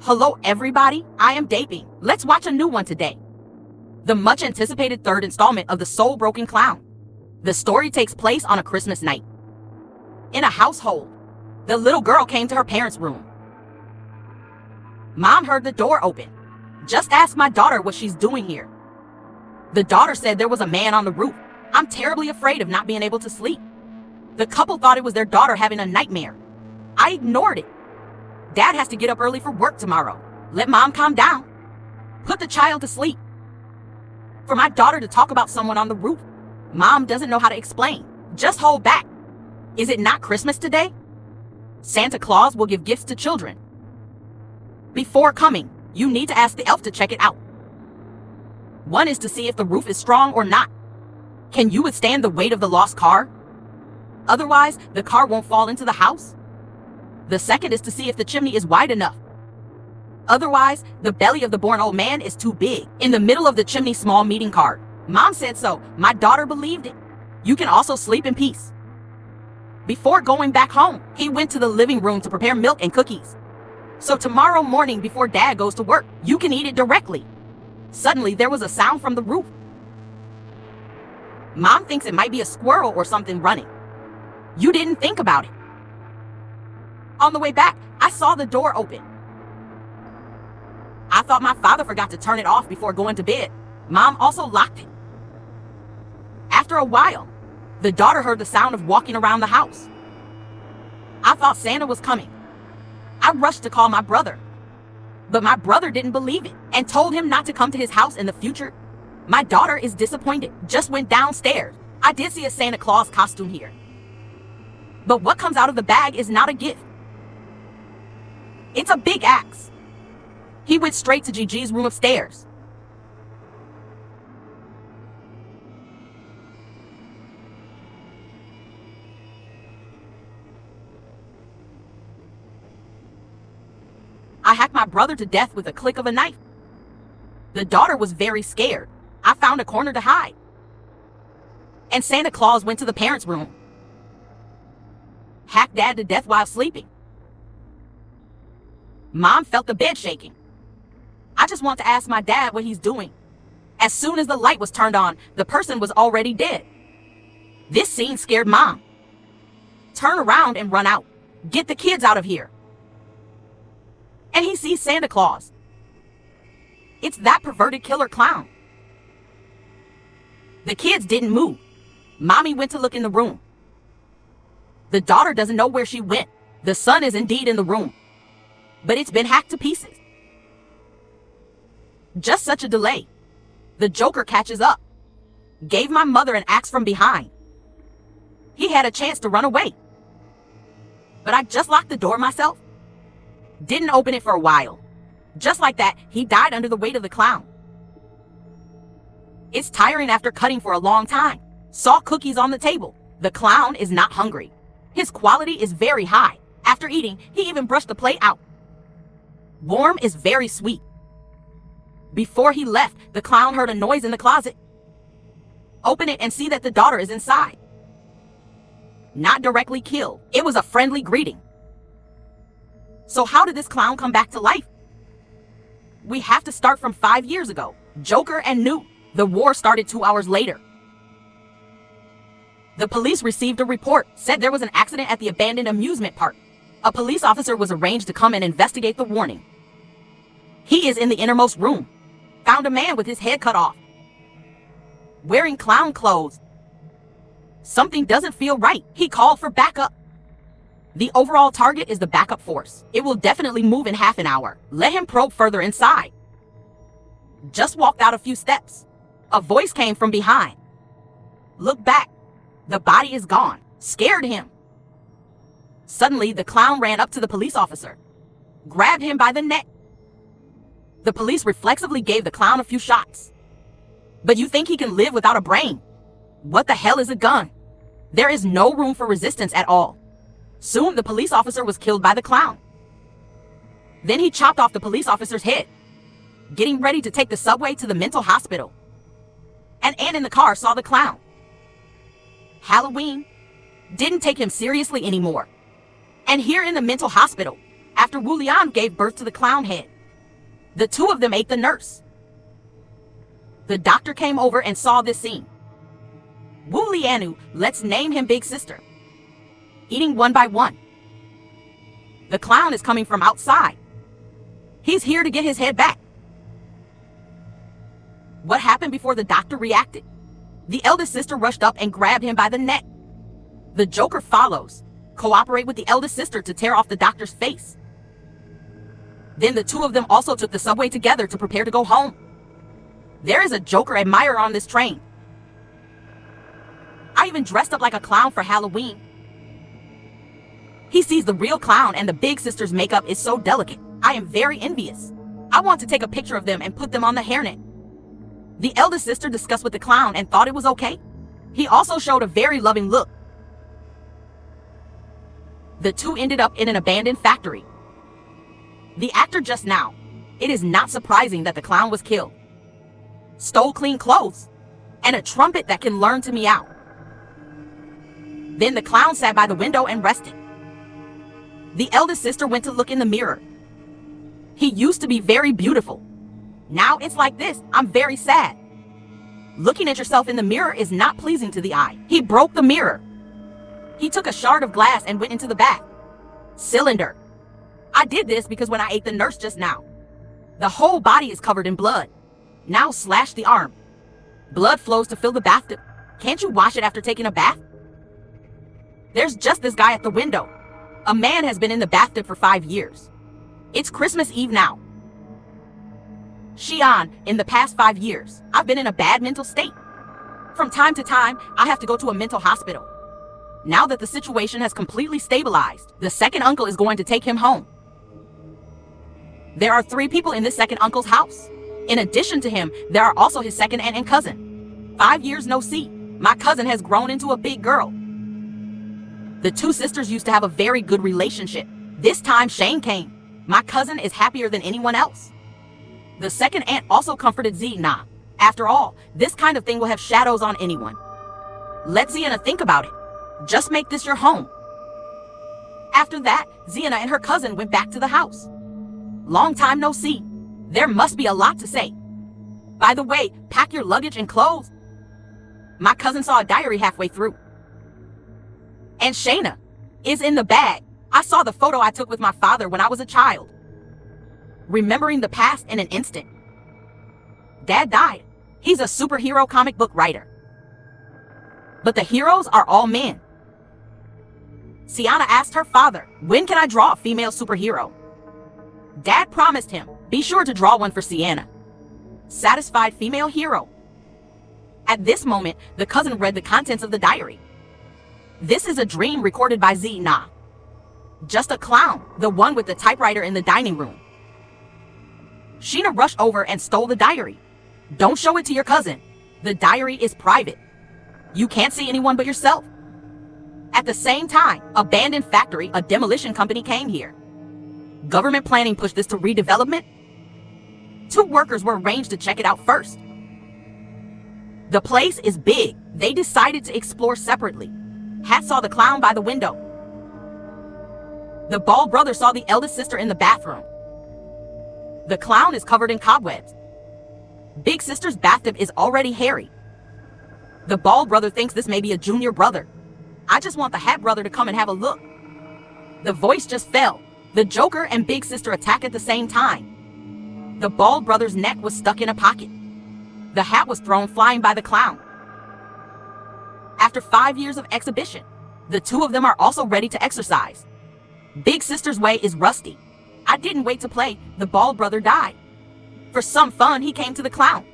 Hello everybody, I am Daping. Let's watch a new one today. The much anticipated third installment of The Soul-Broken Clown. The story takes place on a Christmas night. In a household, the little girl came to her parents' room. Mom heard the door open. Just ask my daughter what she's doing here. The daughter said there was a man on the roof. I'm terribly afraid of not being able to sleep. The couple thought it was their daughter having a nightmare. I ignored it. Dad has to get up early for work tomorrow. Let Mom calm down. Put the child to sleep. For my daughter to talk about someone on the roof, Mom doesn't know how to explain. Just hold back. Is it not Christmas today? Santa Claus will give gifts to children. Before coming, you need to ask the elf to check it out. One is to see if the roof is strong or not. Can you withstand the weight of the lost car? Otherwise, the car won't fall into the house. The second is to see if the chimney is wide enough. Otherwise, the belly of the born old man is too big. In the middle of the chimney, small meeting card. Mom said so. My daughter believed it. You can also sleep in peace. Before going back home, he went to the living room to prepare milk and cookies. So tomorrow morning before Dad goes to work, you can eat it directly. Suddenly, there was a sound from the roof. Mom thinks it might be a squirrel or something running. You didn't think about it. On the way back, I saw the door open. I thought my father forgot to turn it off before going to bed. Mom also locked it. After a while, the daughter heard the sound of walking around the house. I thought Santa was coming. I rushed to call my brother. But my brother didn't believe it and told him not to come to his house in the future. My daughter is disappointed. Just went downstairs. I did see a Santa Claus costume here. But what comes out of the bag is not a gift. It's a big axe. He went straight to Gigi's room upstairs. I hacked my brother to death with a click of a knife. The daughter was very scared. I found a corner to hide. And Santa Claus went to the parents' room. Hacked Dad to death while sleeping. Mom felt the bed shaking. I just want to ask my dad what he's doing. As soon as the light was turned on, the person was already dead. This scene scared Mom. Turn around and run out. Get the kids out of here. And he sees Santa Claus. It's that perverted killer clown. The kids didn't move. Mommy went to look in the room. The daughter doesn't know where she went. The son is indeed in the room. But it's been hacked to pieces. Just such a delay. The Joker catches up. Gave my mother an axe from behind. He had a chance to run away. But I just locked the door myself. Didn't open it for a while. Just like that, he died under the weight of the clown. It's tiring after cutting for a long time. Saw cookies on the table. The clown is not hungry. His quality is very high. After eating, he even brushed the plate out. Warm is very sweet. Before he left, the clown heard a noise in the closet. Open it and see that the daughter is inside. Not directly killed. It was a friendly greeting. So how did this clown come back to life? We have to start from 5 years ago. Joker and Newt. The war started 2 hours later. The police received a report, said there was an accident at the abandoned amusement park. A police officer was arranged to come and investigate the warning. He is in the innermost room. Found a man with his head cut off. Wearing clown clothes. Something doesn't feel right. He called for backup. The overall target is the backup force. It will definitely move in half an hour. Let him probe further inside. Just walked out a few steps. A voice came from behind. Look back. The body is gone. Scared him. Suddenly, the clown ran up to the police officer. Grabbed him by the neck. The police reflexively gave the clown a few shots. But you think he can live without a brain? What the hell is a gun? There is no room for resistance at all. Soon, the police officer was killed by the clown. Then he chopped off the police officer's head. Getting ready to take the subway to the mental hospital. And Ann in the car saw the clown. Halloween didn't take him seriously anymore. And here in the mental hospital, after Wu Lian gave birth to the clown head, The two of them ate the nurse. The doctor came over and saw this scene. Wu Lianu, let's name him Big Sister. Eating one by one. The clown is coming from outside. He's here to get his head back. What happened before the doctor reacted? The eldest sister rushed up and grabbed him by the neck. The Joker follows. Cooperate with the eldest sister to tear off the doctor's face. Then the two of them also took the subway together to prepare to go home. There is a Joker admirer on this train. I even dressed up like a clown for Halloween. He sees the real clown and the big sister's makeup is so delicate. I am very envious. I want to take a picture of them and put them on the hairnet. The eldest sister discussed with the clown and thought it was okay. He also showed a very loving look. The two ended up in an abandoned factory. The actor just now. It is not surprising that the clown was killed. Stole clean clothes and a trumpet that can learn to meow. Then the clown sat by the window and rested. The eldest sister went to look in the mirror. He used to be very beautiful. Now it's like this. I'm very sad. Looking at yourself in the mirror is not pleasing to the eye. He broke the mirror. He took a shard of glass and went into the bath. Cylinder. I did this because when I ate the nurse just now, the whole body is covered in blood. Now slash the arm. Blood flows to fill the bathtub. Can't you wash it after taking a bath? There's just this guy at the window. A man has been in the bathtub for 5 years. It's Christmas Eve now. Xian, in the past 5 years, I've been in a bad mental state. From time to time, I have to go to a mental hospital. Now that the situation has completely stabilized, the second uncle is going to take him home. There are 3 people in this second uncle's house. In addition to him, there are also his second aunt and cousin. 5 years no see. My cousin has grown into a big girl. The two sisters used to have a very good relationship. This time Shane came. My cousin is happier than anyone else. The second aunt also comforted Zena. After all, this kind of thing will have shadows on anyone. Let Zena think about it. Just make this your home. After that, Zena and her cousin went back to the house. Long time no see. There must be a lot to say. By the way, pack your luggage and clothes. My cousin saw a diary halfway through. And Shayna is in the bag. I saw the photo I took with my father when I was a child. Remembering the past in an instant. Dad died. He's a superhero comic book writer. But the heroes are all men. Sienna asked her father, when can I draw a female superhero? Dad promised him, be sure to draw one for Sienna. Satisfied female hero. At this moment, the cousin read the contents of the diary. This is a dream recorded by Zena. Just a clown, the one with the typewriter in the dining room. Sheena rushed over and stole the diary. Don't show it to your cousin. The diary is private. You can't see anyone but yourself. At the same time, abandoned factory, a demolition company came here. Government planning pushed this to redevelopment. 2 workers were arranged to check it out first. The place is big. They decided to explore separately. Hat saw the clown by the window. The bald brother saw the eldest sister in the bathroom. The clown is covered in cobwebs. Big sister's bathtub is already hairy. The bald brother thinks this may be a junior brother. I just want the hat brother to come and have a look. The voice just fell. The Joker and big sister attack at the same time. The bald brother's neck was stuck in a pocket. The hat was thrown flying by the clown. After 5 years of exhibition, the two of them are also ready to exercise. Big sister's way is rusty. I didn't wait to play. The bald brother died. For some fun, he came to the clown.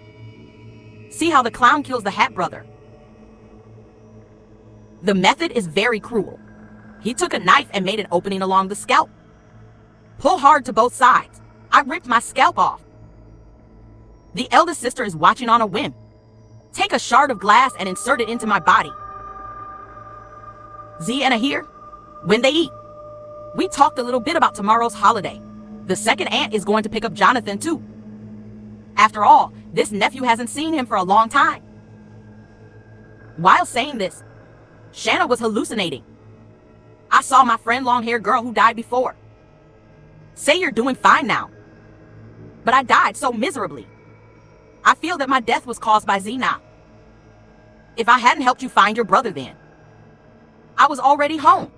See how the clown kills the hat brother. The method is very cruel. He took a knife and made an opening along the scalp. Pull hard to both sides. I ripped my scalp off. The eldest sister is watching on a whim. Take a shard of glass and insert it into my body. Zienna here. When they eat. We talked a little bit about tomorrow's holiday. The second aunt is going to pick up Jonathan too. After all, this nephew hasn't seen him for a long time. While saying this, Shanna was hallucinating. I saw my friend long-haired girl who died before. Say you're doing fine now. but I died so miserably. I feel that my death was caused by Zena. If I hadn't helped you find your brother then, I was already home.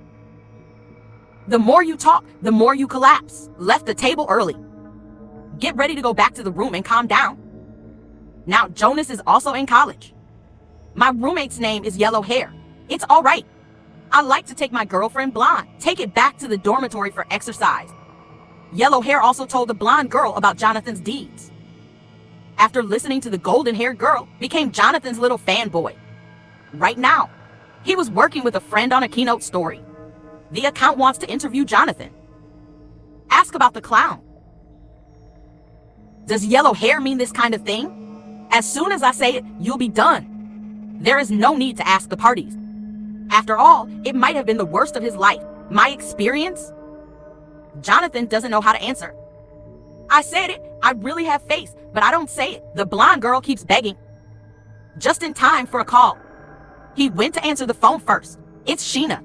The more you talk, the more you collapse. Left the table early. Get ready to go back to the room and calm down. Now Jonas is also in college. My roommate's name is Yellow Hair. It's all right. I like to take my girlfriend Blonde. Take it back to the dormitory for exercise. Yellow Hair also told the blonde girl about Jonathan's deeds. After listening to the golden-haired girl, became Jonathan's little fanboy. Right now, he was working with a friend on a keynote story. The account wants to interview Jonathan. Ask about the clown. Does yellow hair mean this kind of thing? As soon as I say it, you'll be done. There is no need to ask the parties. After all, it might have been the worst of his life. My experience? Jonathan doesn't know how to answer. I said it. I really have face, but I don't say it. The blonde girl keeps begging. Just in time for a call. He went to answer the phone first. It's Sheena.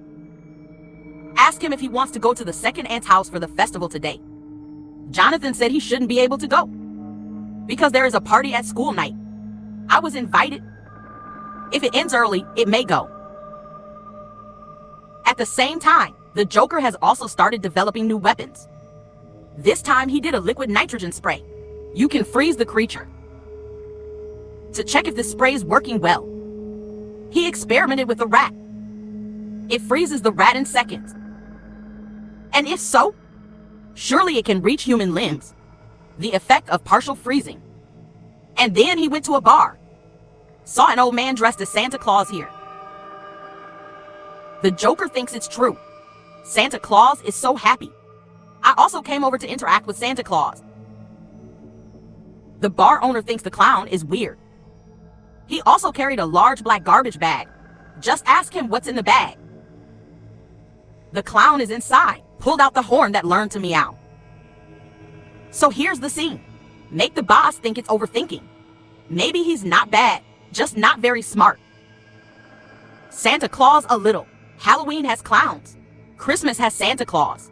Ask him if he wants to go to the second aunt's house for the festival today. Jonathan said he shouldn't be able to go because there is a party at school night. I was invited. If it ends early, it may go. At the same time, the Joker has also started developing new weapons. This time he did a liquid nitrogen spray. You can freeze the creature. To check if this spray is working well, he experimented with a rat. It freezes the rat in seconds. And if so, surely it can reach human limbs. The effect of partial freezing. And then he went to a bar. Saw an old man dressed as Santa Claus here. The Joker thinks it's true. Santa Claus is so happy. I also came over to interact with Santa Claus. The bar owner thinks the clown is weird. He also carried a large black garbage bag. Just ask him what's in the bag. The clown is inside, pulled out the horn that learned to meow. So here's the scene. Make the boss think it's overthinking. Maybe he's not bad, just not very smart. Santa Claus a little. Halloween has clowns. Christmas has Santa Claus.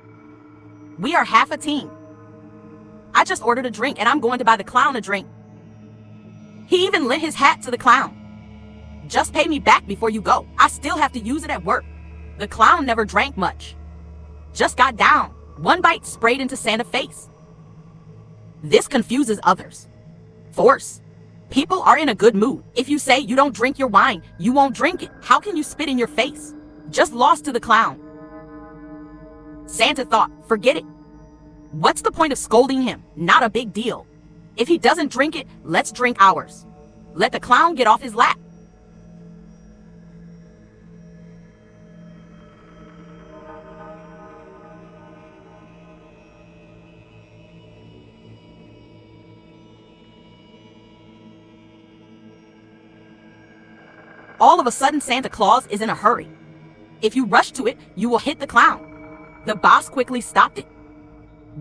We are half a team. I just ordered a drink and I'm going to buy the clown a drink. He even lent his hat to the clown. Just pay me back before you go. I still have to use it at work. The clown never drank much. Just got down. One bite sprayed into Santa's face. This confuses others. Force. People are in a good mood. If you say you don't drink your wine, you won't drink it. How can you spit in your face? Just lost to the clown. Santa thought, forget it. What's the point of scolding him? Not a big deal. If he doesn't drink it, let's drink ours. Let the clown get off his lap. All of a sudden, Santa Claus is in a hurry. If you rush to it, you will hit the clown. The boss quickly stopped it.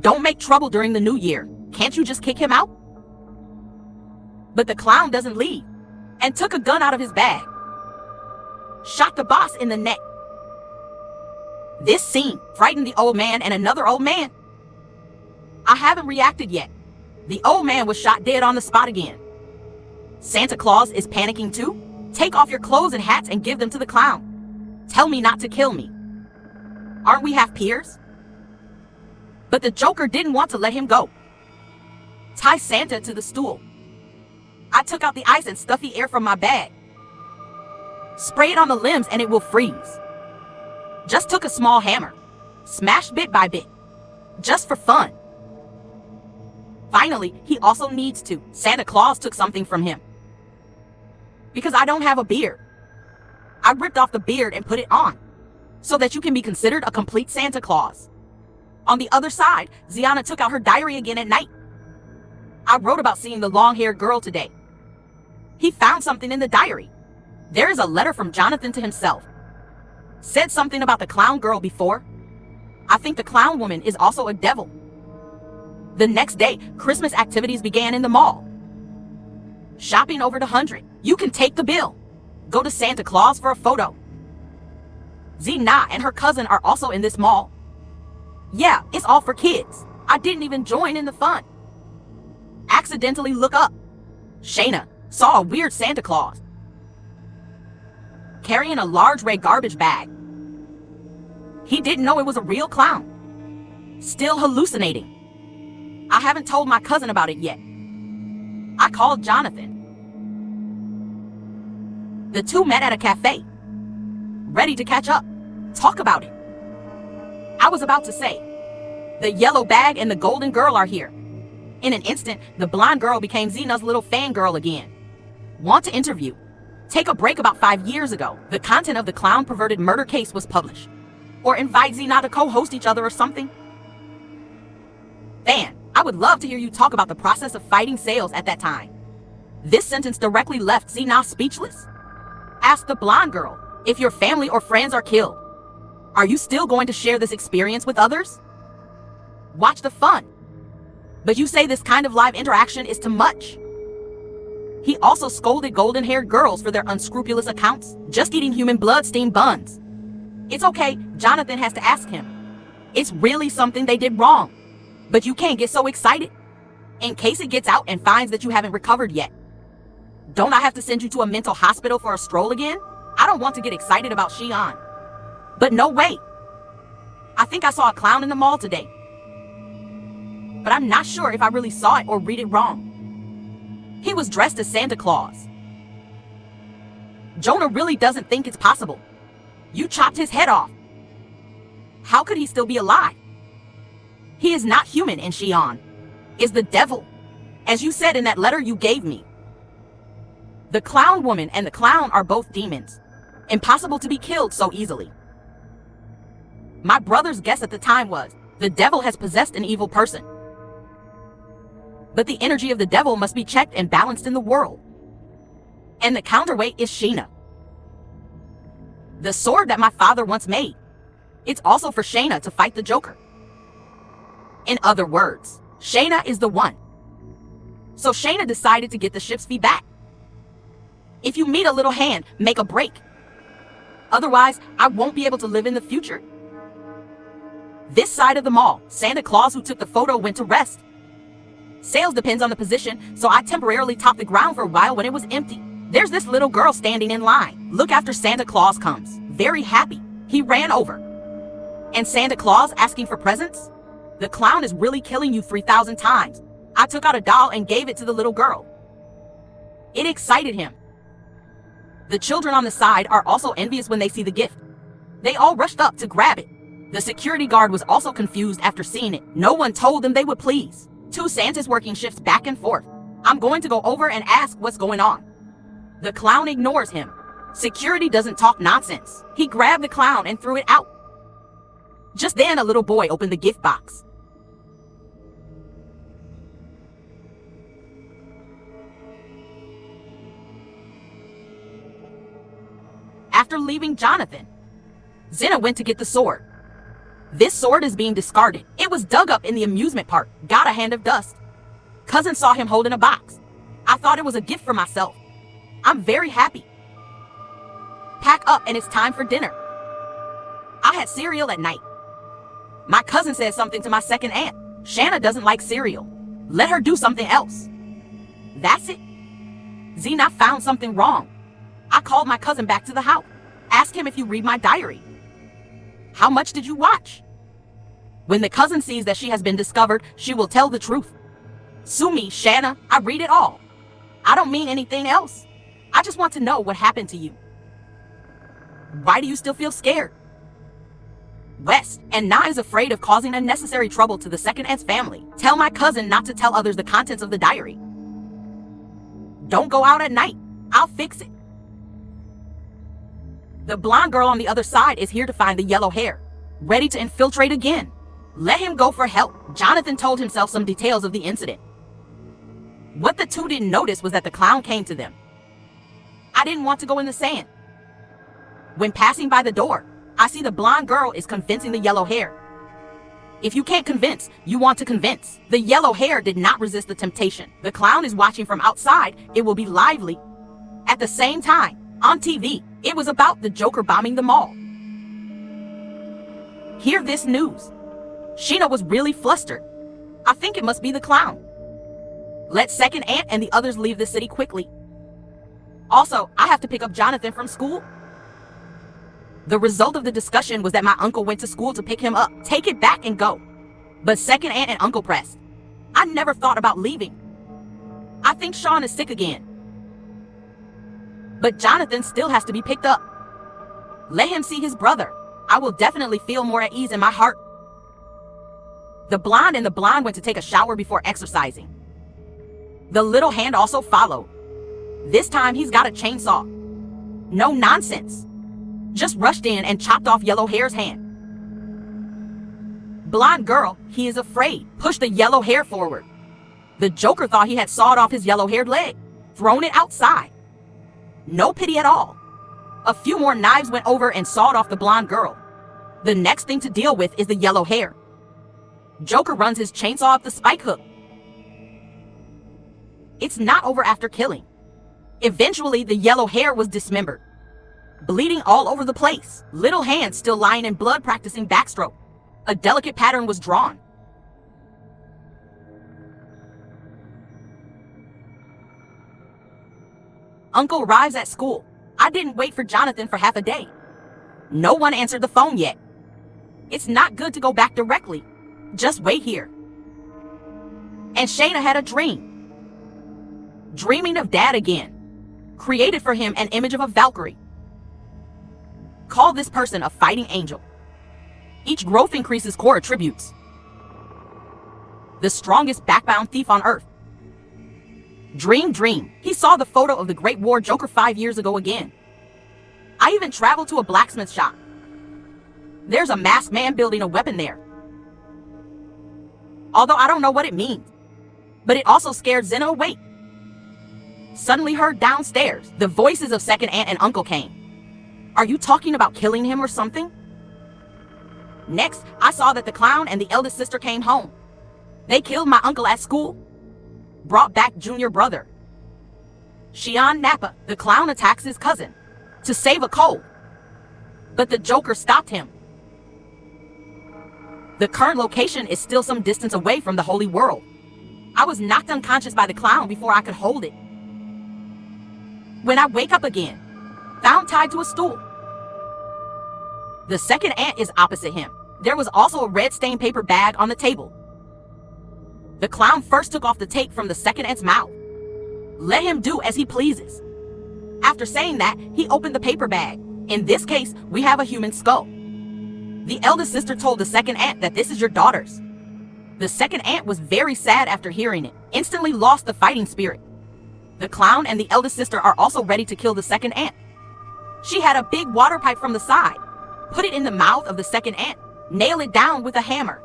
Don't make trouble during the new year. Can't you just kick him out? But the clown doesn't leave and took a gun out of his bag. Shot the boss in the neck. This scene frightened the old man and another old man. I haven't reacted yet. The old man was shot dead on the spot again. Santa Claus is panicking too. Take off your clothes and hats and give them to the clown. Tell me not to kill me. Aren't we half peers? But the Joker didn't want to let him go. Tie Santa to the stool. I took out the ice and stuffy air from my bag. Spray it on the limbs and it will freeze. Just took a small hammer. Smashed bit by bit. Just for fun. Finally, he also needs to. Santa Claus took something from him. Because I don't have a beard. I ripped off the beard and put it on, so that you can be considered a complete Santa Claus. On the other side, Ziana took out her diary again at night. I wrote about seeing the long-haired girl today. He found something in the diary. There is a letter from Jonathan to himself. Said something about the clown girl before. I think the clown woman is also a devil. The next day, Christmas activities began in the mall. Shopping over the 100. You can take the bill. Go to Santa Claus for a photo. Zena and her cousin are also in this mall. Yeah, it's all for kids. I didn't even join in the fun. accidentally look up. Shayna saw a weird Santa Claus carrying a large red garbage bag. He didn't know it was a real clown, still hallucinating. I haven't told my cousin about it yet. I called Jonathan. The two met at a cafe, ready to catch up, talk about it. I was about to say, the yellow bag and the golden girl are here. In an instant, the blonde girl became Zena's little fangirl again. Want to interview? Take a break. About 5 years ago, the content of the clown perverted murder case was published. Or invite Zena to co-host each other or something. Fan, I would love to hear you talk about the process of fighting sales at that time. This sentence directly left Zena speechless. Ask the blonde girl, if your family or friends are killed, are you still going to share this experience with others? Watch the fun. But you say this kind of live interaction is too much. He also scolded golden-haired girls for their unscrupulous accounts, just eating human blood steamed buns. It's okay, Jonathan has to ask him. It's really something they did wrong. But you can't get so excited, in case it gets out and finds that you haven't recovered yet. Don't I have to send you to a mental hospital for a stroll again? I don't want to get excited about Xi'an. But no way. I think I saw a clown in the mall today. But I'm not sure if I really saw it or read it wrong. He was dressed as Santa Claus. Jonah really doesn't think it's possible. You chopped his head off. How could he still be alive? He is not human, and Xi'an is the devil, as you said in that letter you gave me. The clown woman and the clown are both demons, impossible to be killed so easily. My brother's guess at the time was, the devil has possessed an evil person. But the energy of the devil must be checked and balanced in the world. And the counterweight is Shayna. The sword that my father once made. It's also for Shayna to fight the Joker. In other words, Shayna is the one. So Shayna decided to get the ship's fee back. If you meet a little hand, make a break. Otherwise, I won't be able to live in the future. This side of the mall, Santa Claus who took the photo went to rest. Sales depends on the position, so I temporarily topped the ground for a while when it was empty. There's this little girl standing in line. Look after Santa Claus comes. Very happy. He ran over. And Santa Claus asking for presents? The clown is really killing you 3,000 times. I took out a doll and gave it to the little girl. It excited him. The children on the side are also envious when they see the gift. They all rushed up to grab it. The security guard was also confused after seeing it. No one told them they would please. Two Santas working shifts back and forth. I'm going to go over and ask what's going on. The clown ignores him. Security doesn't talk nonsense. He grabbed the clown and threw it out. Just then a little boy opened the gift box. After leaving Jonathan, Zena went to get the sword. This sword is being discarded. It was dug up in the amusement park. Got a hand of dust. Cousin saw him holding a box. I thought it was a gift for myself. I'm very happy. Pack up and it's time for dinner. I had cereal at night. My cousin said something to my second aunt. Shanna doesn't like cereal. Let her do something else. That's it. Zena found something wrong. I called my cousin back to the house. Asked him if you read my diary. How much did you watch? When the cousin sees that she has been discovered, she will tell the truth. Sue me, Shanna. I read it all. I don't mean anything else. I just want to know what happened to you. Why do you still feel scared? West and Na is afraid of causing unnecessary trouble to the second aunt's family. Tell my cousin not to tell others the contents of the diary. Don't go out at night. I'll fix it. The blonde girl on the other side is here to find the yellow hair, ready to infiltrate again. Let him go for help. Jonathan told himself some details of the incident. What the two didn't notice was that the clown came to them. I didn't want to go in the sand. When passing by the door, I see the blonde girl is convincing the yellow hair. If you can't convince, you want to convince. The yellow hair did not resist the temptation. The clown is watching from outside. It will be lively. At the same time, on TV, it was about the Joker bombing the mall. Hear this news. Sheena was really flustered. I think it must be the clown. Let second aunt and the others leave the city quickly. Also, I have to pick up Jonathan from school. The result of the discussion was that my uncle went to school to pick him up. Take it back and go. But second aunt and uncle pressed. I never thought about leaving. I think Sean is sick again. But Jonathan still has to be picked up. Let him see his brother. I will definitely feel more at ease in my heart. The blonde and the blonde went to take a shower before exercising. The little hand also followed. This time he's got a chainsaw. No nonsense. Just rushed in and chopped off yellow hair's hand. Blonde girl, he is afraid, pushed the yellow hair forward. The Joker thought he had sawed off his yellow-haired leg, thrown it outside. No pity at all. A few more knives went over and sawed off the blonde girl. The next thing to deal with is the yellow hair. Joker runs his chainsaw up the spike hook. It's not over after killing. Eventually, the yellow hair was dismembered, bleeding all over the place. Little hands still lying in blood practicing backstroke. A delicate pattern was drawn. Uncle arrives at school. I didn't wait for Jonathan for half a day. No one answered the phone yet. It's not good to go back directly. Just wait here. And Shayna had a dream. Dreaming of Dad again. Created for him an image of a Valkyrie. Call this person a fighting angel. Each growth increases core attributes. The strongest backbound thief on earth. Dream. He saw the photo of the Great War Joker 5 years ago again. I even traveled to a blacksmith shop. There's a masked man building a weapon there. Although I don't know what it means. But it also scared Zena away. Suddenly heard downstairs, the voices of second aunt and uncle came. Are you talking about killing him or something? Next, I saw that the clown and the eldest sister came home. They killed my uncle at school. Brought back junior brother. Shion Nappa, the clown, attacks his cousin to save a cold. But the Joker stopped him. The current location is still some distance away from the holy world. I was knocked unconscious by the clown before I could hold it. When I wake up again, found tied to a stool. The second aunt is opposite him. There was also a red stained paper bag on the table. The clown first took off the tape from the second aunt's mouth. Let him do as he pleases. After saying that, he opened the paper bag. In this case, we have a human skull. The eldest sister told the second aunt that this is your daughter's. The second aunt was very sad after hearing it, instantly lost the fighting spirit. The clown and the eldest sister are also ready to kill the second aunt. She had a big water pipe from the side. Put it in the mouth of the second aunt. Nail it down with a hammer.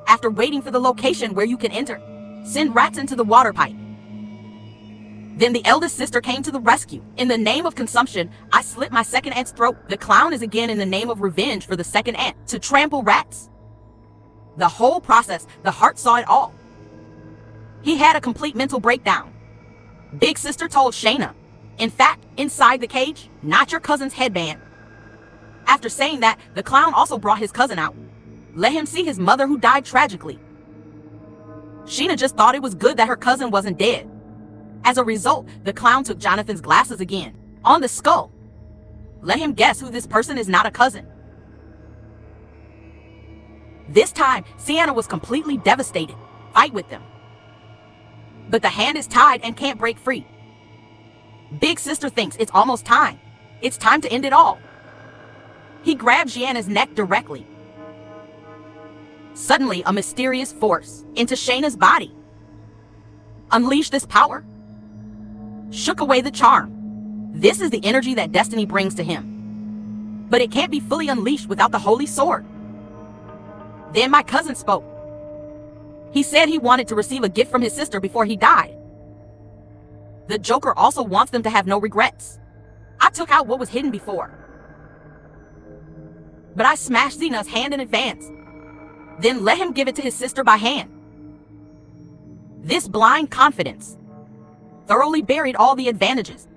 After waiting for the location where you can enter, send rats into the water pipe. Then the eldest sister came to the rescue. In the name of consumption, I slit my second aunt's throat. The clown is again in the name of revenge for the second aunt to trample rats. The whole process, the heart saw it all. He had a complete mental breakdown. Big sister told Shayna, in fact, inside the cage, not your cousin's headband. After saying that, the clown also brought his cousin out. Let him see his mother who died tragically. Sheena just thought it was good that her cousin wasn't dead. As a result, the clown took Jonathan's glasses again, on the skull. Let him guess who this person is not a cousin. This time, Sienna was completely devastated. Fight with them. But the hand is tied and can't break free. Big sister thinks it's almost time. It's time to end it all. He grabbed Gianna's neck directly. Suddenly, a mysterious force into Shayna's body. Unleashed this power. Shook away the charm. This is the energy that destiny brings to him. But it can't be fully unleashed without the holy sword. Then my cousin spoke. He said he wanted to receive a gift from his sister before he died. The Joker also wants them to have no regrets. I took out what was hidden before. But I smashed Zena's hand in advance. Then let him give it to his sister by hand. This blind confidence thoroughly buried all the advantages.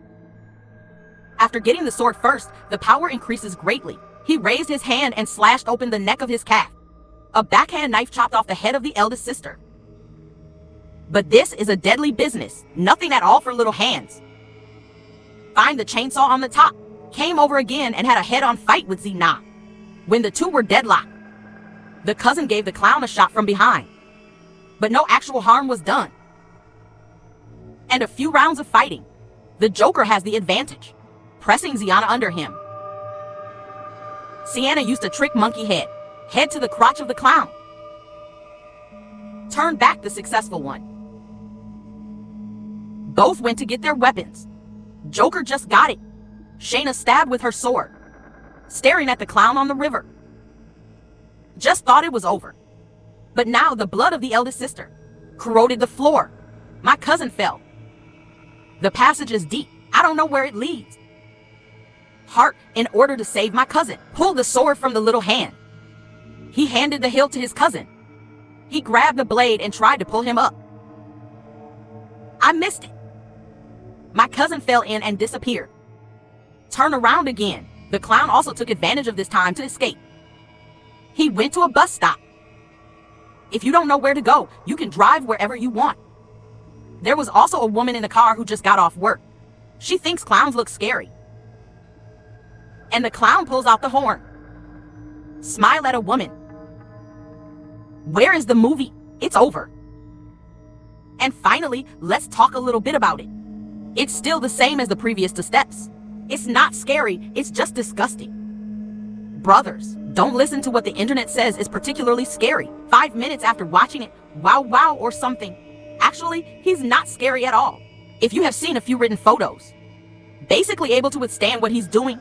After getting the sword first, the power increases greatly. He raised his hand and slashed open the neck of his calf. A backhand knife chopped off the head of the eldest sister. But this is a deadly business. Nothing at all for little hands. Find the chainsaw on the top. Came over again and had a head-on fight with Zina. When the two were deadlocked, the cousin gave the clown a shot from behind. But no actual harm was done. And a few rounds of fighting, the Joker has the advantage, pressing Ziana under him. Sienna used a trick monkey head to the crotch of the clown. Turned back the successful one. Both went to get their weapons. Joker just got it. Shayna stabbed with her sword, staring at the clown on the river. Just thought it was over. But now the blood of the eldest sister corroded the floor. My cousin fell. The passage is deep. I don't know where it leads. Hart, in order to save my cousin, pulled the sword from the little hand. He handed the hilt to his cousin. He grabbed the blade and tried to pull him up. I missed it. My cousin fell in and disappeared. Turn around again. The clown also took advantage of this time to escape. He went to a bus stop. If you don't know where to go, you can drive wherever you want. There was also a woman in the car who just got off work. She thinks clowns look scary. And the clown pulls out the horn. Smile at a woman. Where is the movie? It's over. And finally, let's talk a little bit about it. It's still the same as the previous two steps. It's not scary, it's just disgusting. Brothers, don't listen to what the internet says is particularly scary. 5 minutes after watching it, wow or something. Actually, he's not scary at all. If you have seen a few written photos, basically able to withstand what he's doing.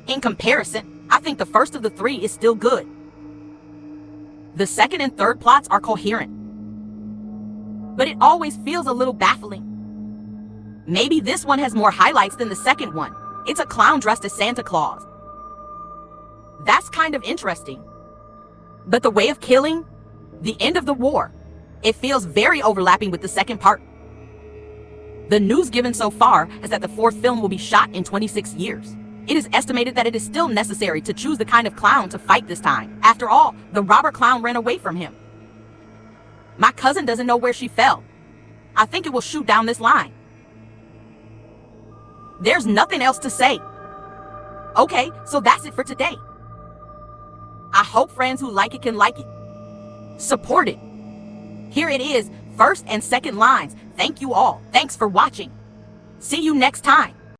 In comparison, I think the first of the three is still good. The second and third plots are coherent, but it always feels a little baffling. Maybe this one has more highlights than the second one. It's a clown dressed as Santa Claus. That's kind of interesting. But the way of killing, the end of the war, it feels very overlapping with the second part. The news given so far is that the fourth film will be shot in 26 years. It is estimated that it is still necessary to choose the kind of clown to fight this time. After all, the robber clown ran away from him. My cousin doesn't know where she fell. I think it will shoot down this line. There's nothing else to say. Okay, so that's it for today. I hope friends who like it can like it. Support it. Here it is, first and second lines. Thank you all. Thanks for watching. See you next time.